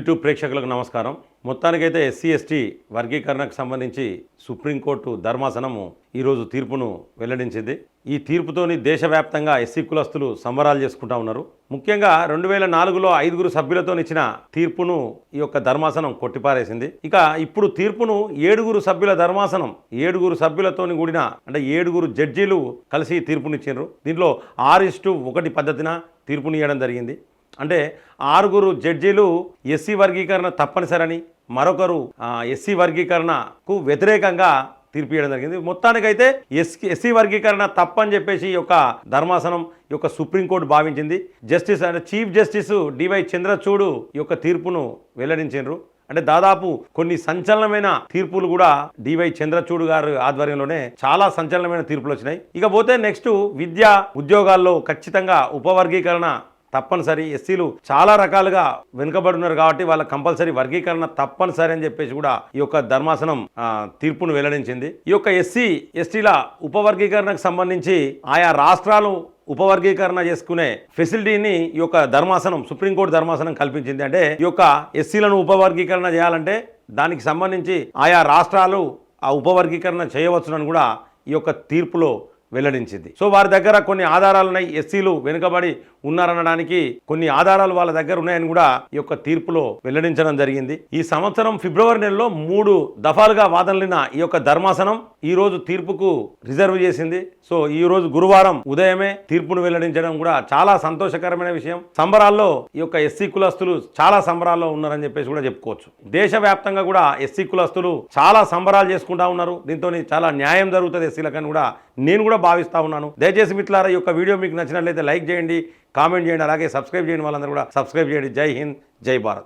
YouTube ప్రేక్షకులకు నమస్కారం. మొత్తానికైతే ఎస్సీ ఎస్టీ వర్గీకరణకు సంబంధించి సుప్రీంకోర్టు ధర్మాసనము ఈరోజు తీర్పును వెల్లడించింది. ఈ తీర్పుతోని దేశవ్యాప్తంగా ఎస్సీ కులస్తులు సంబరాలు చేసుకుంటా ఉన్నారు. ముఖ్యంగా 2004లో 5 సభ్యులతో ఇచ్చిన తీర్పును ఈ యొక్క ధర్మాసనం కొట్టిపారేసింది. ఇక ఇప్పుడు తీర్పును 7 సభ్యుల ధర్మాసనం 7 సభ్యులతోని కూడిన అంటే 7 జడ్జీలు కలిసి తీర్పునిచ్చారు. దీంట్లో 6:1 పద్ధతిన తీర్పునియడం జరిగింది. అంటే 6 జడ్జీలు ఎస్సీ వర్గీకరణ తప్పనిసరని, మరొకరు ఎస్సీ వర్గీకరణకు వ్యతిరేకంగా తీర్పు ఇవ్వడం జరిగింది. మొత్తానికైతే ఎస్సీ వర్గీకరణ తప్పని చెప్పేసి ఈ యొక్క ధర్మాసనం ఈ యొక్క సుప్రీంకోర్టు భావించింది. జస్టిస్ అంటే చీఫ్ జస్టిస్ డివై చంద్రచూడ్ ఈ యొక్క తీర్పును వెల్లడించారు. అంటే దాదాపు కొన్ని సంచలనమైన తీర్పులు కూడా డివై చంద్రచూడ్ గారు ఆధ్వర్యంలోనే చాలా సంచలనమైన తీర్పులు వచ్చినాయి. ఇకపోతే నెక్స్ట్ విద్య ఉద్యోగాల్లో ఖచ్చితంగా ఉపవర్గీకరణ తప్పనిసరి. ఎస్సీలు చాలా రకాలుగా వెనుకబడి ఉన్నారు కాబట్టి వాళ్ళ కంపల్సరీ వర్గీకరణ తప్పనిసరి అని చెప్పేసి కూడా ఈ యొక్క ధర్మాసనం తీర్పును వెల్లడించింది. ఈ యొక్క ఎస్సీ ఎస్టీల ఉపవర్గీకరణకు సంబంధించి ఆయా రాష్ట్రాలు ఉపవర్గీకరణ చేసుకునే ఫెసిలిటీని ఈ యొక్క ధర్మాసనం సుప్రీంకోర్టు ధర్మాసనం కల్పించింది. అంటే ఈ యొక్క ఎస్సీలను ఉపవర్గీకరణ చేయాలంటే దానికి సంబంధించి ఆయా రాష్ట్రాలు ఆ ఉపవర్గీకరణ చేయవచ్చునని కూడా ఈ యొక్క తీర్పులో వెల్లడించింది. సో వారి దగ్గర కొన్ని ఆధారాలు ఉన్నాయి. ఎస్సీలు వెనుకబడి ఉన్నారనడానికి కొన్ని ఆధారాలు వాళ్ళ దగ్గర ఉన్నాయని కూడా ఈ యొక్క తీర్పులో వెల్లడించడం జరిగింది. ఈ సంవత్సరం ఫిబ్రవరి నెలలో 3 దఫాలుగా వాదనలిన ఈ యొక్క ధర్మాసనం ఈ రోజు తీర్పుకు రిజర్వ్ చేసింది. సో ఈ రోజు గురువారం ఉదయమే తీర్పును వెల్లడించడం కూడా చాలా సంతోషకరమైన విషయం. సంబరాల్లో ఈ యొక్క ఎస్సీ కులస్తులు చాలా సంబరాల్లో ఉన్నారని చెప్పేసి కూడా చెప్పుకోవచ్చు. దేశవ్యాప్తంగా కూడా ఎస్సీ కులస్తులు చాలా సంబరాలు చేసుకుంటా ఉన్నారు. దీంతో చాలా న్యాయం జరుగుతుంది ఎస్సీలకని కూడా నేను కూడా భావిస్తా ఉన్నాను. దయచేసి మిత్రులారా ఈ యొక్క వీడియో మీకు నచ్చినట్లయితే లైక్ చేయండి, కామెంట్ చేయండి, అలాగే సబ్స్క్రైబ్ చేయండి. వాళ్ళందరూ కూడా సబ్స్క్రైబ్ చేయండి. జై హింద్, జై భారత్.